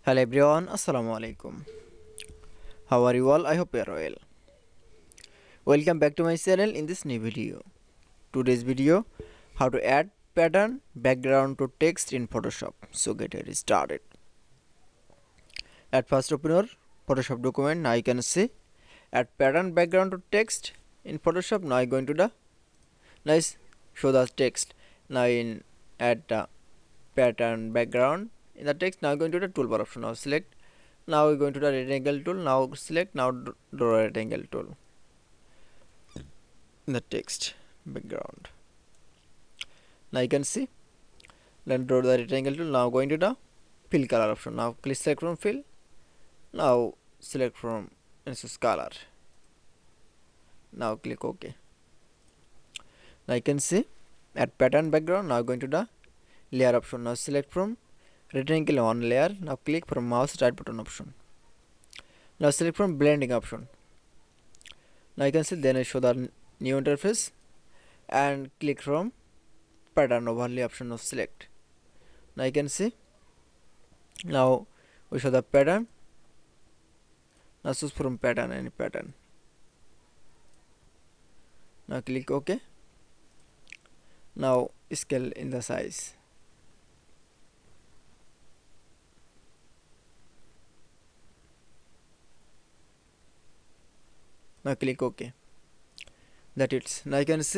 Hello everyone, Assalamu alaikum. How are you all? I hope you are well. Welcome back to my channel in this new video. Today's video, how to add pattern background to text in Photoshop. So get it started. At first open your Photoshop document. Now you can see add pattern background to text in Photoshop. Now I going to the nice show the text. Now in add the pattern background in the text. Now going to the toolbar option. Now select. Now we're going to the rectangle tool. Now select. Now draw a rectangle tool in the text background. Now you can see. Then draw the rectangle tool. Now going to the fill color option. Now click select from fill. Now select from instance color. Now click OK. Now you can see add pattern background. Now going to the layer option. Now select from rectangle one layer. Now click from mouse right button option. Now select from blending option. Now you can see then I show the new interface and click from pattern overlay option of select. Now you can see now we show the pattern. Now choose from pattern any pattern. Now click OK. Now scale in the size. Now click OK. That it's now you can see